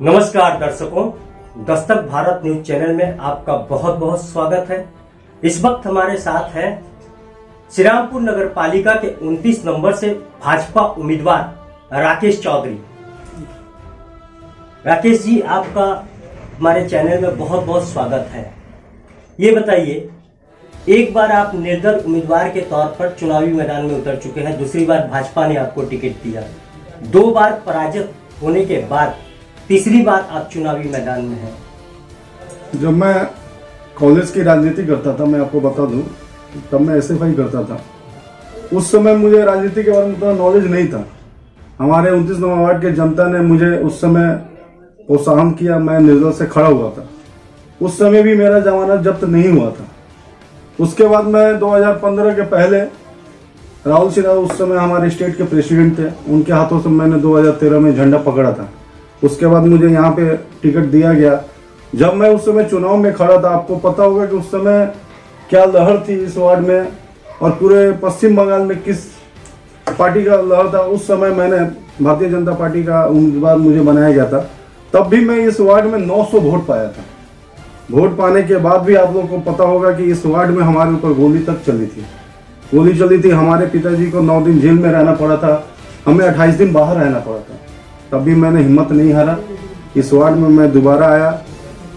नमस्कार दर्शकों, Dastak Bharat news channel में आपका बहुत बहुत स्वागत है। इस वक्त हमारे साथ हैं श्री रामपुर नगर पालिका के 29 नंबर से भाजपा उम्मीदवार राकेश चौधरी। राकेश जी, आपका हमारे चैनल में बहुत बहुत स्वागत है। ये बताइए, एक बार आप निर्दल उम्मीदवार के तौर पर चुनावी मैदान में उतर चुके हैं, दूसरी बार भाजपा ने आपको टिकट दिया, 2 बार पराजित होने के बाद तीसरी बार आप चुनावी मैदान में हैं। जब मैं कॉलेज की राजनीति करता था, मैं आपको बता दूं, तब मैं SFI करता था। उस समय मुझे राजनीति के बारे में उतना नॉलेज नहीं था। हमारे 29 नंबर वार्ड के जनता ने मुझे उस समय प्रोत्साहन किया, मैं निर्दल से खड़ा हुआ था। उस समय भी मेरा जमानत जब्त नहीं हुआ था। उसके बाद मैं 2015 के पहले राहुल सिन्हा, उस समय हमारे स्टेट के प्रेसिडेंट थे, उनके हाथों से मैंने 2013 में झंडा पकड़ा था। उसके बाद मुझे यहाँ पे टिकट दिया गया। जब मैं उस समय चुनाव में खड़ा था, आपको पता होगा कि उस समय क्या लहर थी इस वार्ड में और पूरे पश्चिम बंगाल में किस पार्टी का लहर था। उस समय मैंने भारतीय जनता पार्टी का उम्मीदवार मुझे बनाया गया था। तब भी मैं इस वार्ड में 900 वोट पाया था। वोट पाने के बाद भी आप लोगों को पता होगा कि इस वार्ड में हमारे ऊपर गोली तक चली थी। गोली चली थी, हमारे पिताजी को 9 दिन जेल में रहना पड़ा था, हमें 28 दिन बाहर रहना पड़ा था। तब भी मैंने हिम्मत नहीं हारा। इस वार्ड में मैं दोबारा आया,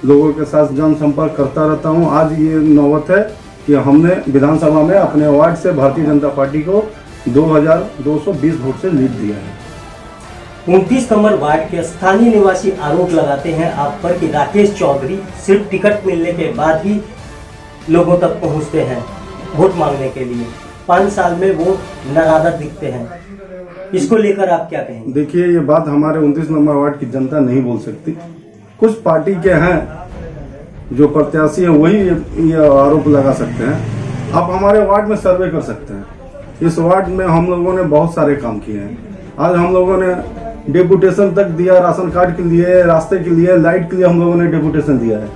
लोगों के साथ जनसंपर्क करता रहता हूं। आज ये नौबत है कि हमने विधानसभा में अपने वार्ड से भारतीय जनता पार्टी को 2220 वोट से लीड दिया है। 29 नंबर वार्ड के स्थानीय निवासी आरोप लगाते हैं आप पर कि राकेश चौधरी सिर्फ टिकट मिलने के बाद ही लोगों तक पहुंचते हैं वोट मांगने के लिए। 5 साल में वो नाराज दिखते हैं। इसको लेकर आप क्या कहेंगे? देखिए, ये बात हमारे 29 नंबर वार्ड की जनता नहीं बोल सकती। कुछ पार्टी के हैं जो प्रत्याशी हैं, वही ये आरोप लगा सकते हैं। आप हमारे वार्ड में सर्वे कर सकते हैं। इस वार्ड में हम लोगों ने बहुत सारे काम किए हैं। आज हम लोगों ने डेपुटेशन तक दिया, राशन कार्ड के लिए, रास्ते के लिए, लाइट के लिए हम लोगों ने डेपुटेशन दिया है।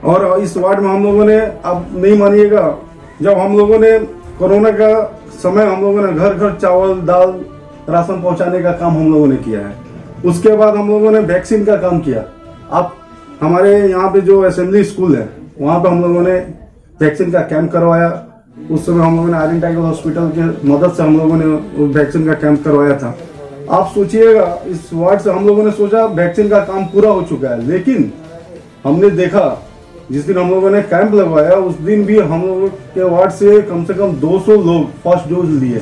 और इस वार्ड में हम लोगों ने, आप नहीं मानिएगा, जब हम लोगों ने कोरोना का समय हम लोगों ने घर घर चावल दाल राशन पहुंचाने का काम हम लोगों ने किया है। उसके बाद हम लोगों ने वैक्सीन का काम किया। अब हमारे यहाँ पे जो असेंबली स्कूल है, वहाँ पे हम लोगों ने वैक्सीन का कैंप करवाया। उस समय हम लोगों ने आर्यन टाइगर हॉस्पिटल की मदद से हम लोगों ने वैक्सीन का कैंप करवाया था। आप सोचिएगा, इस वार्ड से हम लोगों ने सोचा वैक्सीन का काम पूरा हो चुका है, लेकिन हमने देखा जिस दिन हम लोगों ने कैंप लगवाया, उस दिन भी हम लोगों के वार्ड से कम 200 लोग फर्स्ट डोज लिए।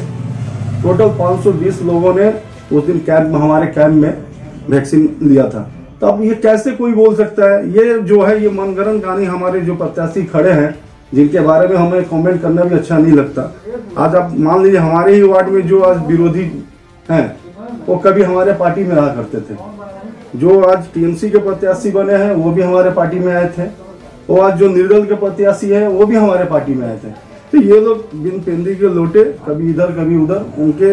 टोटल 520 लोगों ने उस दिन हमारे कैंप में वैक्सीन लिया था। तो अब ये कैसे कोई बोल सकता है? ये जो है, ये मनगढ़ंत कहानी। हमारे जो प्रत्याशी खड़े हैं, जिनके बारे में हमें कमेंट करना भी अच्छा नहीं लगता। आज आप मान लीजिए, हमारे ही वार्ड में जो आज विरोधी हैं, वो कभी हमारे पार्टी में रहा करते थे। जो आज TMC के प्रत्याशी बने हैं, वो भी हमारे पार्टी में आए थे। वो आज जो निर्दल के प्रत्याशी है, वो भी हमारे पार्टी में आए थे। तो ये लोग बिन पेंदी के लोटे, कभी इधर कभी उधर, उनके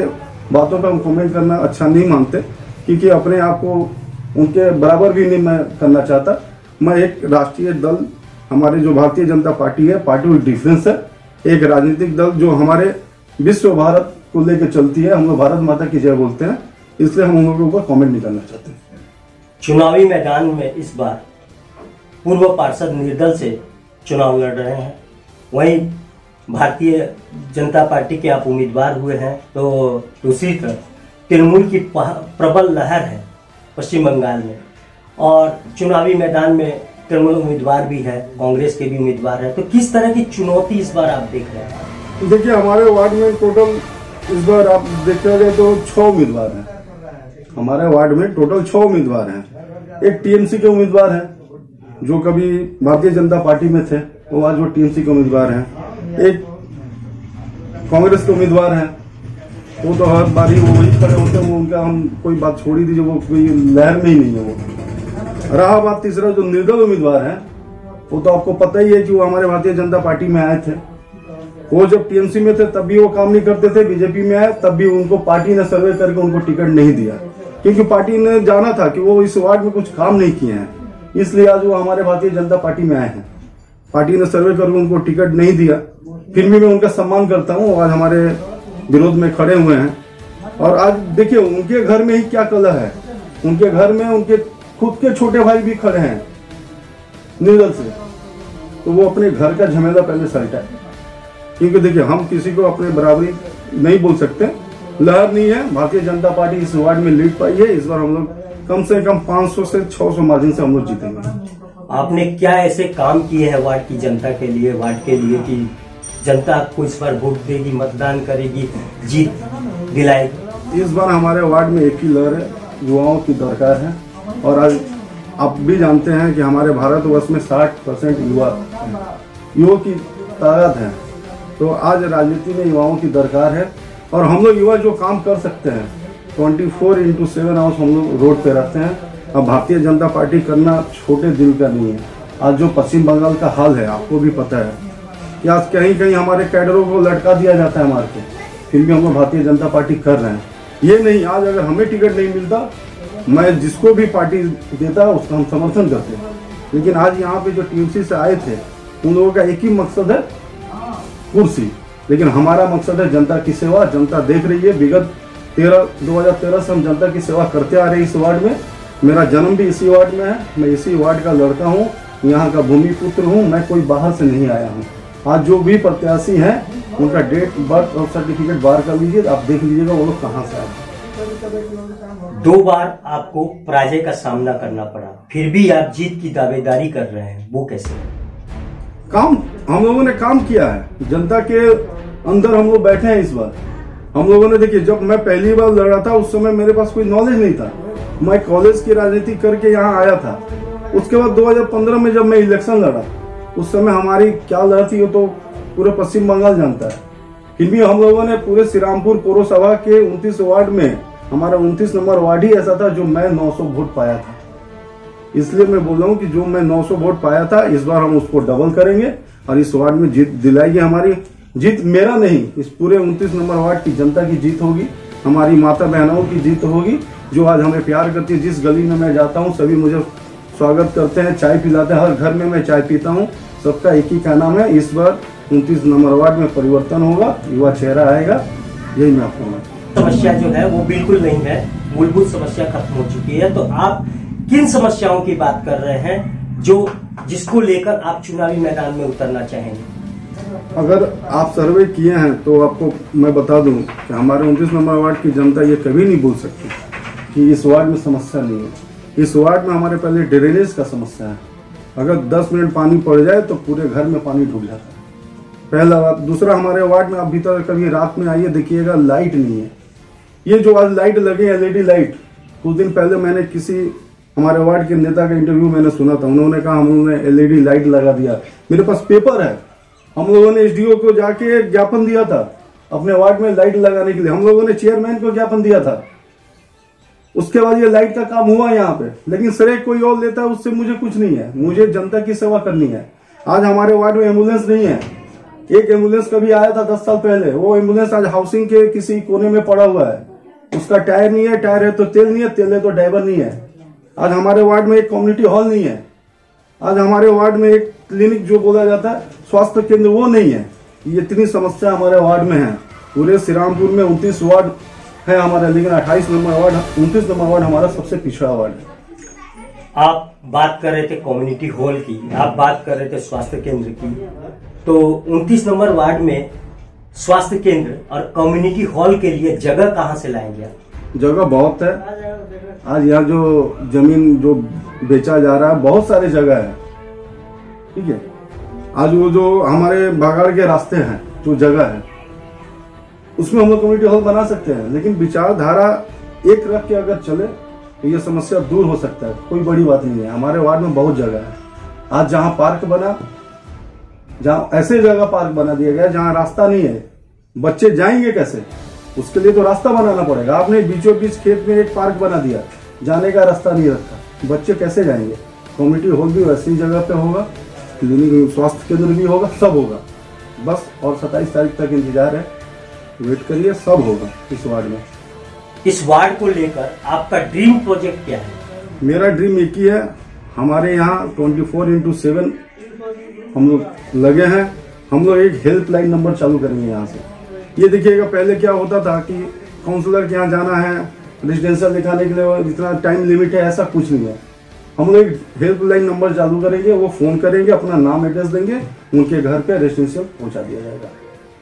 बातों पर हम कमेंट करना अच्छा नहीं मानते, क्योंकि अपने आप को उनके बराबर भी नहीं मैं करना चाहता। मैं एक राष्ट्रीय दल, हमारे जो भारतीय जनता पार्टी है, पार्टी विद डिफरेंस है, एक राजनीतिक दल जो हमारे विश्व भारत को लेकर चलती है। हम लोग भारत माता की जय बोलते हैं, इसलिए हम उन लोगों के ऊपर कमेंट नहीं करना चाहते। चुनावी मैदान में इस बार पूर्व पार्षद निर्दल से चुनाव लड़ रहे हैं, वहीं भारतीय जनता पार्टी के आप उम्मीदवार हुए हैं। तो दूसरी तरफ तृणमूल की प्रबल लहर है पश्चिम बंगाल में, और चुनावी मैदान में तृणमूल उम्मीदवार भी है, कांग्रेस के भी उम्मीदवार है। तो किस तरह की चुनौती इस बार आप देख रहे हैं? देखिए, हमारे वार्ड में टोटल इस बार आप देखते गए तो 6 उम्मीदवार हैं। हमारे वार्ड में टोटल 6 उम्मीदवार हैं। एक TMC के उम्मीदवार हैं, जो कभी भारतीय जनता पार्टी में थे, वो आज वो TMC के उम्मीदवार हैं। एक कांग्रेस के उम्मीदवार हैं, वो तो हर बारी वो वही खड़े होते हैं। वो उनका हम कोई बात छोड़ी दीजिए, वो कोई लहर में ही नहीं है वो। रहा बात तीसरा, जो निर्दल उम्मीदवार हैं, वो तो आपको पता ही है कि वो हमारे भारतीय जनता पार्टी में आए थे। वो जब TMC में थे तब भी वो काम नहीं करते थे। बीजेपी में आए तब भी उनको पार्टी ने सर्वे करके उनको टिकट नहीं दिया, क्योंकि पार्टी ने जाना था कि वो इस वार्ड में कुछ काम नहीं किए हैं। इसलिए आज वो हमारे भारतीय जनता पार्टी में आए हैं। पार्टी ने सर्वे करके उनको टिकट नहीं दिया, फिर भी मैं उनका सम्मान करता हूँ। आज हमारे विरोध में खड़े हुए हैं। और आज देखिए, उनके घर में ही क्या कलह है। उनके घर में उनके खुद के छोटे भाई भी खड़े हैं निर्दल से, तो वो अपने घर का झमेला पहले सलटाए। क्योंकि देखिए, हम किसी को अपने बराबरी नहीं बोल सकते। लहर नहीं है, भारतीय जनता पार्टी इस वार्ड में लीड पाई है। इस बार हम लोग कम से कम 500 से 600 मार्जिन से हम लोग जीतेंगे। आपने क्या ऐसे काम किए हैं वार्ड की जनता के लिए, वार्ड के लिए, कि जनता आपको इस बार वोट देगी, मतदान करेगी, जीत दिलाएगी? इस बार हमारे वार्ड में एक ही लहर है, युवाओं की दरकार है। और आज आप भी जानते हैं कि हमारे भारतवर्ष में 60% युवा की तादाद है। तो आज राजनीति में युवाओं की दरकार है। और हम लोग युवा जो काम कर सकते हैं, 24/7 आवर्स हम लोग रोड पे रहते हैं। अब भारतीय जनता पार्टी करना छोटे दिल का नहीं है। आज जो पश्चिम बंगाल का हाल है, आपको भी पता है कि आज कहीं कहीं हमारे कैडरों को लटका दिया जाता है मार के, फिर भी हम लोग भारतीय जनता पार्टी कर रहे हैं। ये नहीं, आज अगर हमें टिकट नहीं मिलता, मैं जिसको भी पार्टी देता उसका हम समर्थन करते हैं। लेकिन आज यहाँ पे जो टीएमसी से आए थे, उन लोगों का एक ही मकसद है, कुर्सी। लेकिन हमारा मकसद है जनता की सेवा। जनता देख रही है, विगत 2013 से हम जनता की सेवा करते आ रहे हैं इस वार्ड में। मेरा जन्म भी इसी वार्ड में है, मैं इसी वार्ड का लड़का हूँ, यहाँ का भूमि पुत्र हूँ, मैं कोई बाहर से नहीं आया हूँ। आज जो भी प्रत्याशी हैं, उनका डेट बर्थ और सर्टिफिकेट बाहर कर लीजिए, आप देख लीजिएगा वो लोग कहाँ से आए। 2 बार आपको पराजय का सामना करना पड़ा, फिर भी आप जीत की दावेदारी कर रहे हैं, वो कैसे? काम हम लोगों ने काम किया है, जनता के अंदर हम लोग बैठे हैं। इस बार हम लोगों ने, देखिए, जब मैं पहली बार लड़ा था उस समय मेरे पास कोई नॉलेज नहीं था। मैं कॉलेज की राजनीति करके यहाँ आया था। उसके बाद 2015 में जब मैं इलेक्शन लड़ा, उस समय हमारी क्या लहर थी वो तो पूरे पश्चिम बंगाल जानता है। फिर भी हम लोगों ने पूरे श्रीरामपुर पौरसभा के 29 वार्ड में, हमारा 29 नंबर वार्ड ही ऐसा था जो मैं 900 वोट पाया था। इसलिए मैं बोल रहा हूँ कि जो मैं 900 वोट पाया था, इस बार हम उसको डबल करेंगे और इस वार्ड में जीत दिलाएंगे। हमारी जीत मेरा नहीं, इस पूरे 29 नंबर वार्ड की जनता की जीत होगी, हमारी माता बहनों की जीत होगी, जो आज हमें प्यार करती है। जिस गली में मैं जाता हूँ, सभी मुझे स्वागत करते हैं, चाय पिलाते हैं। हर घर में मैं चाय पीता हूँ। सबका एक ही कहना है, इस बार 29 नंबर वार्ड में परिवर्तन होगा, युवा चेहरा आएगा। यही मैं आपको समस्या जो है वो बिल्कुल नहीं है, मूलभूत समस्या खत्म हो चुकी है। तो आप किन समस्याओं की बात कर रहे हैं जिसको लेकर आप चुनावी मैदान में उतरना चाहेंगे? अगर आप सर्वे किए हैं तो आपको मैं बता दूं कि हमारे 29 नंबर वार्ड की जनता ये कभी नहीं बोल सकती कि इस वार्ड में समस्या नहीं है। इस वार्ड में हमारे पहले ड्रेनेज का समस्या है। अगर 10 मिनट पानी पड़ जाए तो पूरे घर में पानी ढुक जाता है, पहला बात। दूसरा, हमारे वार्ड में आप भीतर कभी रात में आइए, देखिएगा लाइट नहीं है। ये जो आज लाइट लगे, LED लाइट, कुछ दिन पहले मैंने किसी हमारे वार्ड के नेता का इंटरव्यू मैंने सुना था, उन्होंने कहा हम लोगों ने LED लाइट लगा दिया। मेरे पास पेपर है, हम लोगों ने SDO को जाके ज्ञापन दिया था अपने वार्ड में लाइट लगाने के लिए। हम लोगों ने चेयरमैन को ज्ञापन दिया था। उसके बाद ये लाइट का काम हुआ यहाँ पे, लेकिन श्रेय कोई और लेता है, उससे मुझे कुछ नहीं है। मुझे जनता की सेवा करनी है। आज हमारे वार्ड में एम्बुलेंस नहीं है। एक एम्बुलेंस कभी आया था 10 साल पहले, वो एम्बुलेंस आज हाउसिंग के किसी कोने में पड़ा हुआ है। उसका टायर नहीं है, टायर है तो तेल नहीं है, तेल है तो ड्राइवर नहीं है। आज हमारे वार्ड में एक कम्युनिटी हॉल नहीं है। आज हमारे वार्ड में एक क्लिनिक जो बोला जाता है स्वास्थ्य केंद्र, वो नहीं है। ये इतनी समस्या हमारे वार्ड में है। पूरे श्रीरामपुर में 29 वार्ड है हमारा, लेकिन 28 नंबर वार्ड, 29 नंबर वार्ड हमारा सबसे पिछड़ा वार्ड है। आप बात कर रहे थे कम्युनिटी हॉल की, आप बात कर रहे थे स्वास्थ्य केंद्र की, तो 29 नंबर वार्ड में स्वास्थ्य केंद्र और कम्युनिटी हॉल के लिए जगह कहाँ से लाएंगे? जगह बहुत है। आज यहाँ जो जमीन जो बेचा जा रहा है, बहुत सारे जगह है, ठीक है। आज वो जो हमारे बागाड़ के रास्ते हैं, जो जगह है, उसमें हम लोग कम्युनिटी हॉल बना सकते हैं। लेकिन विचारधारा एक रख के अगर चले तो ये समस्या दूर हो सकता है, कोई बड़ी बात नहीं है। हमारे वार्ड में बहुत जगह है। आज जहाँ पार्क बना, जहाँ ऐसे जगह पार्क बना दिया गया जहाँ रास्ता नहीं है, बच्चे जाएंगे कैसे? उसके लिए तो रास्ता बनाना पड़ेगा। आपने बीचों बीच खेत में एक पार्क बना दिया, जाने का रास्ता नहीं रखा, बच्चे कैसे जाएंगे? कम्युनिटी हॉल भी वैसी जगह पे होगा, क्लिनिक, स्वास्थ्य केंद्र भी होगा, सब होगा। बस और 27 तारीख तक इंतजार है, वेट करिए, सब होगा इस वार्ड में। इस वार्ड को लेकर आपका ड्रीम प्रोजेक्ट क्या है? मेरा ड्रीम एक ही है। हमारे यहाँ 24/7 हम लोग लगे हैं। हम लोग एक हेल्पलाइन नंबर चालू करेंगे यहाँ से। ये देखिएगा, पहले क्या होता था कि काउंसलर के यहाँ जाना है, रेजिडेंशियल दिखाने के लिए इतना टाइम लिमिट है, ऐसा कुछ नहीं है। हम लोग हेल्पलाइन नंबर चालू करेंगे, वो फोन करेंगे, अपना नाम एड्रेस देंगे, उनके घर पे रेजिडेंशियल पहुंचा दिया जाएगा।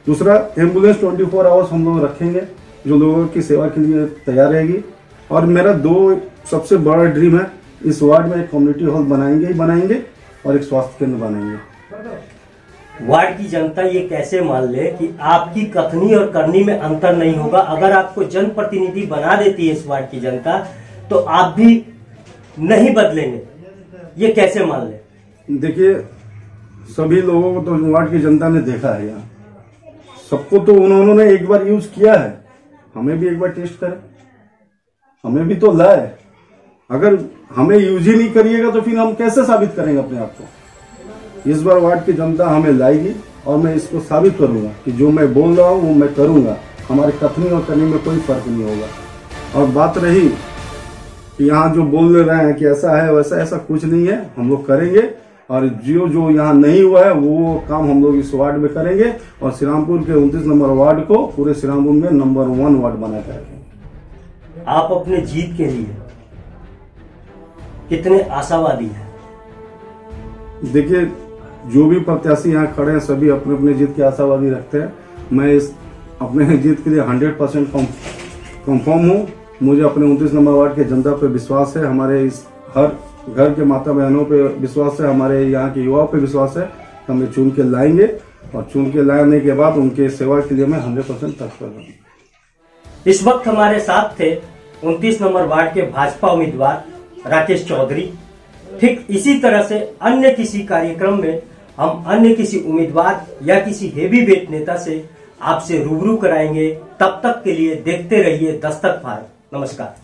दूसरा, एम्बुलेंस 24 आवर्स हम लोग रखेंगे जो लोगों की सेवा के लिए तैयार रहेगी। और मेरा 2 सबसे बड़ा ड्रीम है, इस वार्ड में एक कम्युनिटी हॉल बनाएंगे ही बनाएंगे और एक स्वास्थ्य केंद्र बनाएंगे। वार्ड की जनता ये कैसे मान ले कि आपकी कथनी और करनी में अंतर नहीं होगा? अगर आपको जनप्रतिनिधि बना देती है इस वार्ड की जनता, तो आप भी नहीं बदलेंगे, ये कैसे मान ले? देखिए, सभी लोगों को तो वार्ड की जनता ने देखा है, यहाँ सबको तो उन्होंने एक बार यूज किया है, हमें भी एक बार टेस्ट करें, हमें भी तो लाए। अगर हमें यूज ही नहीं करिएगा तो फिर हम कैसे साबित करेंगे अपने आप को? इस बार वार्ड की जनता हमें लाएगी और मैं इसको साबित करूंगा कि जो मैं बोल रहा हूँ वो मैं करूंगा। हमारे कथनी और करनी में कोई फर्क नहीं होगा। और बात रही कि यहाँ जो बोल रहे हैं कि ऐसा है वैसा, ऐसा कुछ नहीं है, हम लोग करेंगे। और जो यहाँ नहीं हुआ है वो काम हम लोग इस वार्ड में करेंगे और श्रीरामपुर के 29 नंबर वार्ड को पूरे श्रीरामपुर में नंबर 1 वार्ड बना कर रखेंगे। आप अपने जीत के लिए कितने आशावादी हैं? देखिए, जो भी प्रत्याशी यहाँ खड़े हैं सभी अपने अपने जीत के आशावादी रखते हैं। मैं इस अपने जीत के लिए 100% कंफर्म हूँ। मुझे अपने 29 नंबर वार्ड के जनता पे विश्वास है, हमारे इस हर घर के माता बहनों पे विश्वास है, हमारे यहाँ के युवाओं पे विश्वास है। हमें चुन के लाएंगे और चुन के लाने के बाद उनके सेवा के लिए मैं 100% तत्पर हूँ। इस वक्त हमारे साथ थे 29 नंबर वार्ड के भाजपा उम्मीदवार राकेश चौधरी। ठीक इसी तरह से अन्य किसी कार्यक्रम में हम अन्य किसी उम्मीदवार या किसी हेवी वेट नेता से आपसे रूबरू कराएंगे। तब तक के लिए देखते रहिए दस्तक फार। नमस्कार।